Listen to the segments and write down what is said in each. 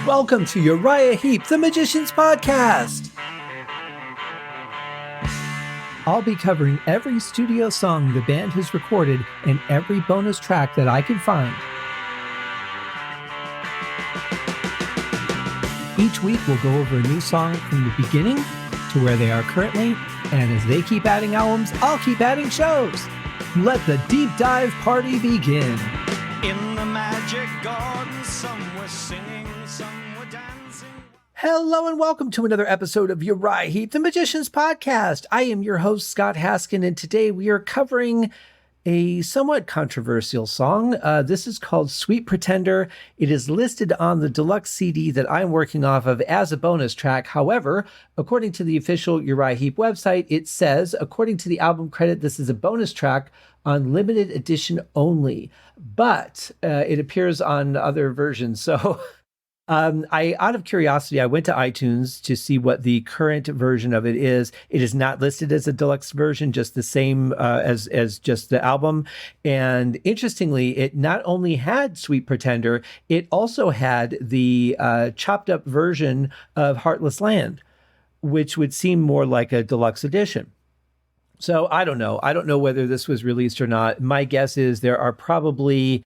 Welcome to Uriah Heep, the Magician's Podcast. I'll be covering every studio song the band has recorded and every bonus track that I can find. Each week we'll go over a new song from the beginning to where they are currently, and as they keep adding albums, I'll keep adding shows. Let the deep dive party begin. In the magic garden, some were singing, some were dancing. Hello and welcome to another episode of Uriah Heep, the Magician's Podcast. I am your host, Scott Haskin, and today we are covering a somewhat controversial song. This is called Sweet Pretender. It is listed on the deluxe CD that I'm working off of as a bonus track. However, according to the official Uriah Heep website, it says, according to the album credit, this is a bonus track on limited edition only, but it appears on other versions. So out of curiosity, I went to iTunes to see what the current version of it is. It is not listed as a deluxe version, just the same as just the album. And interestingly, it not only had Sweet Pretender, it also had the chopped up version of Heartless Land, which would seem more like a deluxe edition. So I don't know. I don't know whether this was released or not. My guess is there are probably,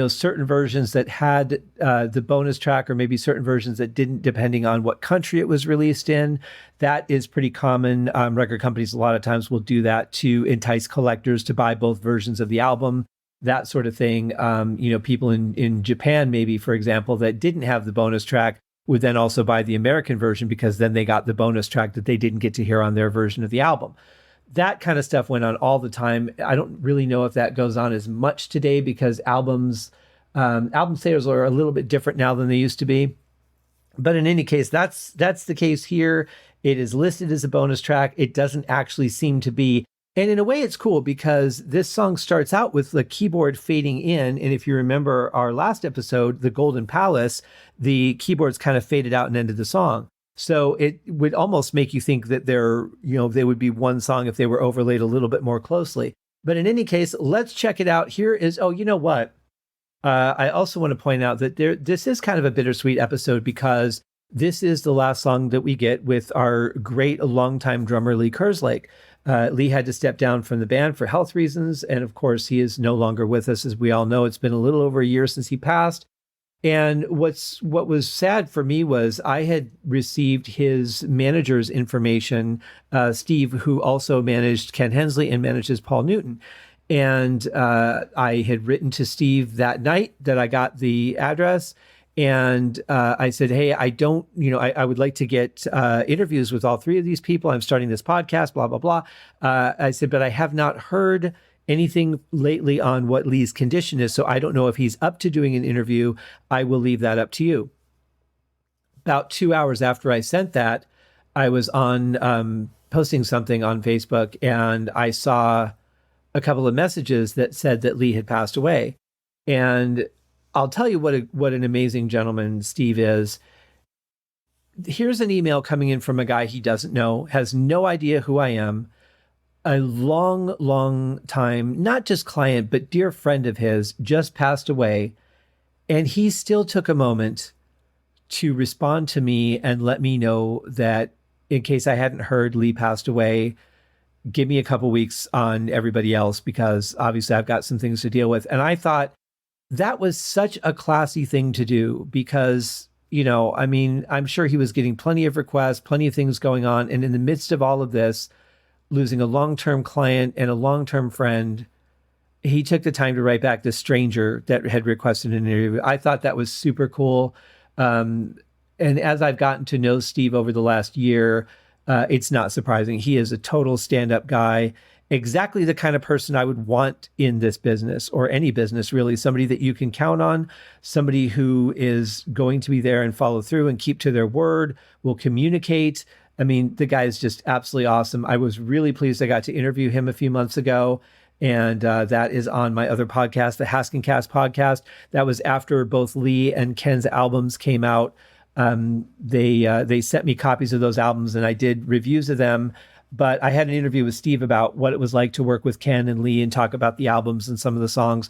certain versions that had the bonus track, or maybe certain versions that didn't, depending on what country it was released in. That is pretty common. Record companies a lot of times will do that to entice collectors to buy both versions of the album, that sort of thing. People in Japan, maybe, for example, that didn't have the bonus track would then also buy the American version because then they got the bonus track that they didn't get to hear on their version of the album. That kind of stuff went on all the time. I don't really know if that goes on as much today because album sales are a little bit different now than they used to be. But in any case, that's the case here. It is listed as a bonus track. It doesn't actually seem to be. And in a way, it's cool because this song starts out with the keyboard fading in. And if you remember our last episode, The Golden Palace, the keyboards kind of faded out and ended the song. So it would almost make you think that they would be one song if they were overlaid a little bit more closely. But in any case, let's check it out. Here is, I also want to point out that this is kind of a bittersweet episode because this is the last song that we get with our great longtime drummer, Lee Kerslake. Lee had to step down from the band for health reasons. And of course, he is no longer with us. As we all know, it's been a little over a year since he passed. And what was sad for me was I had received his manager's information, Steve, who also managed Ken Hensley and manages Paul Newton. And I had written to Steve that night that I got the address. And I said, hey, I would like to get interviews with all three of these people. I'm starting this podcast, blah, blah, blah. I said, but I have not heard anything lately on what Lee's condition is, so I don't know if he's up to doing an interview. I will leave that up to you. About 2 hours after I sent that, I was on posting something on Facebook, and I saw a couple of messages that said that Lee had passed away. And I'll tell you what an amazing gentleman Steve is. Here's an email coming in from a guy he doesn't know, has no idea who I am, a long, long time, not just client, but dear friend of his just passed away. And he still took a moment to respond to me and let me know that in case I hadn't heard Lee passed away, give me a couple weeks on everybody else, because obviously I've got some things to deal with. And I thought that was such a classy thing to do because, I'm sure he was getting plenty of requests, plenty of things going on. And in the midst of all of this, losing a long-term client and a long-term friend, he took the time to write back this stranger that had requested an interview. I thought that was super cool. And as I've gotten to know Steve over the last year, it's not surprising. He is a total stand-up guy, exactly the kind of person I would want in this business, or any business really, somebody that you can count on, somebody who is going to be there and follow through and keep to their word, will communicate. I mean, the guy is just absolutely awesome. I was really pleased I got to interview him a few months ago. And that is on my other podcast, the Haskincast podcast. That was after both Lee and Ken's albums came out. They sent me copies of those albums and I did reviews of them. But I had an interview with Steve about what it was like to work with Ken and Lee and talk about the albums and some of the songs.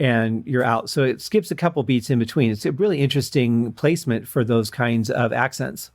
and you're out. So it skips a couple beats in between. It's a really interesting placement for those kinds of accents.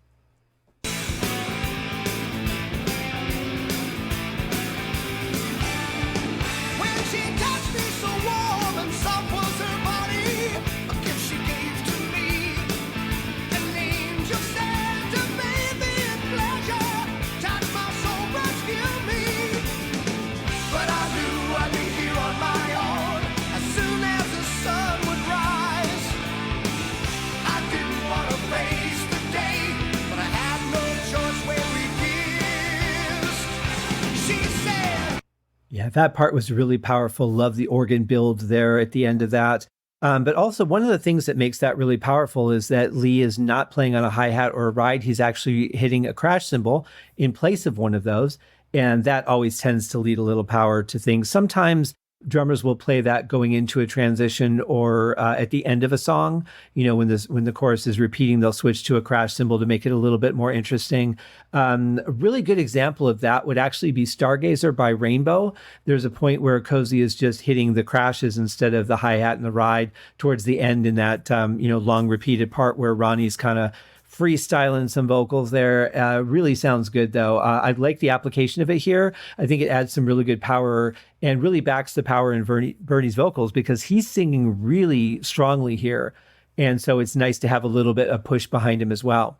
Yeah, that part was really powerful. Love the organ build there at the end of that. But also, one of the things that makes that really powerful is that Lee is not playing on a hi-hat or a ride. He's actually hitting a crash cymbal in place of one of those. And that always tends to lead a little power to things. Sometimes drummers will play that going into a transition or at the end of a song. You know, when the chorus is repeating, they'll switch to a crash cymbal to make it a little bit more interesting. A really good example of that would actually be Stargazer by Rainbow. There's a point where Cozy is just hitting the crashes instead of the hi-hat and the ride towards the end in that long repeated part where Ronnie's kind of freestyling some vocals there. Really sounds good, though. I like the application of it here. I think it adds some really good power and really backs the power in Bernie's vocals because he's singing really strongly here. And so it's nice to have a little bit of push behind him as well.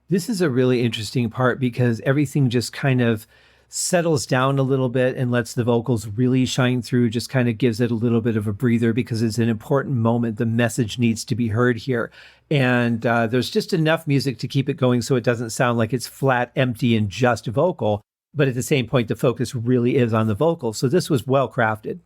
This is a really interesting part because everything just kind of settles down a little bit and lets the vocals really shine through, just kind of gives it a little bit of a breather because it's an important moment. The message needs to be heard here. And there's just enough music to keep it going so it doesn't sound like it's flat, empty, and just vocal. But at the same point, the focus really is on the vocal. So this was well crafted.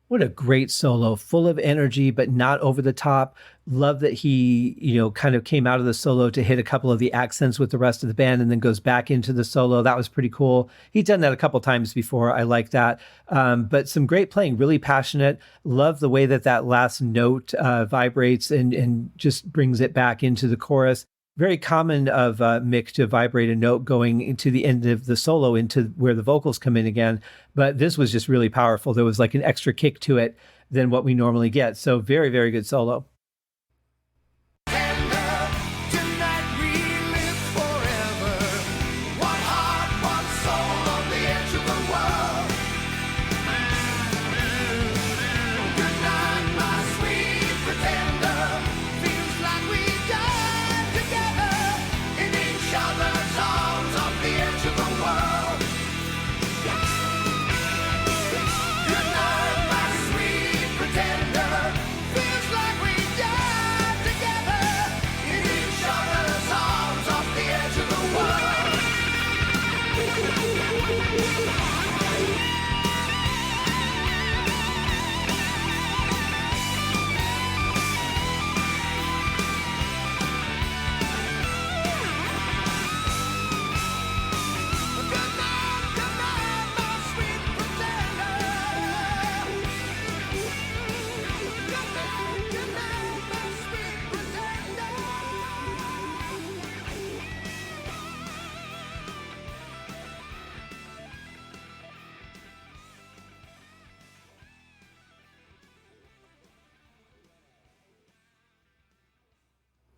What a great solo, full of energy, but not over the top. Love that he, kind of came out of the solo to hit a couple of the accents with the rest of the band and then goes back into the solo. That was pretty cool. He's done that a couple times before. I like that. But some great playing, really passionate. Love the way that last note vibrates and just brings it back into the chorus. Very common of Mick to vibrate a note going into the end of the solo into where the vocals come in again. But this was just really powerful. There was like an extra kick to it than what we normally get. So very, very good solo. Feels like we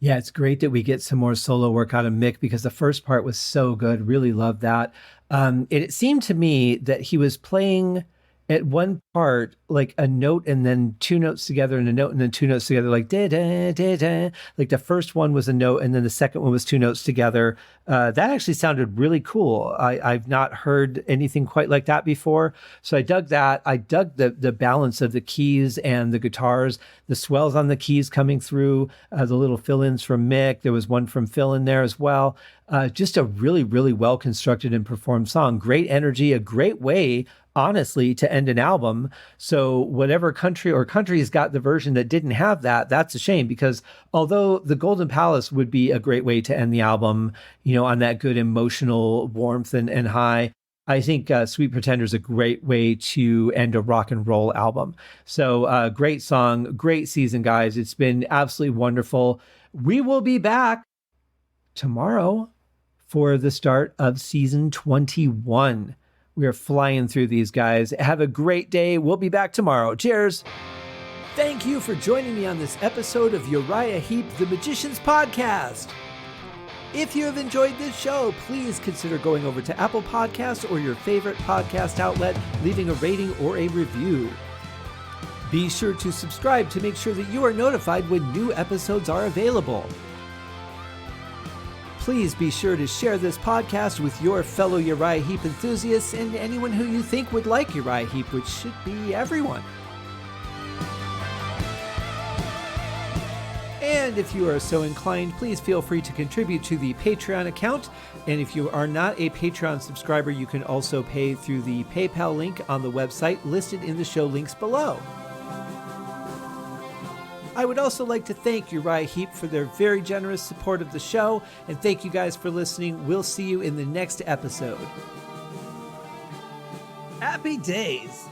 Yeah, it's great that we get some more solo work out of Mick because the first part was so good. Really loved that. It seemed to me that he was playing at one part like a note and then two notes together and a note and then two notes together, like da da da da. Like the first one was a note and then the second one was two notes together. That actually sounded really cool. I've not heard anything quite like that before. So I dug that. I dug the balance of the keys and the guitars, the swells on the keys coming through, the little fill-ins from Mick. There was one from Phil in there as well. Just a really, really well constructed and performed song. Great energy, a great way, honestly, to end an album. So whatever country or countries got the version that didn't have that, that's a shame, because although the Golden Palace would be a great way to end the album, on that good emotional warmth and high, I think Sweet Pretender is a great way to end a rock and roll album. So great song, great season, guys. It's been absolutely wonderful. We will be back tomorrow for the start of season 21. We are flying through these, guys. Have a great day. We'll be back tomorrow. Cheers. Thank you for joining me on this episode of Uriah Heep, the Magicians Podcast. If you have enjoyed this show, please consider going over to Apple Podcasts or your favorite podcast outlet, leaving a rating or a review. Be sure to subscribe to make sure that you are notified when new episodes are available. Please be sure to share this podcast with your fellow Uriah Heep enthusiasts and anyone who you think would like Uriah Heep, which should be everyone. And if you are so inclined, please feel free to contribute to the Patreon account. And if you are not a Patreon subscriber, you can also pay through the PayPal link on the website listed in the show links below. I would also like to thank Uriah Heep for their very generous support of the show, and thank you guys for listening. We'll see you in the next episode. Happy days!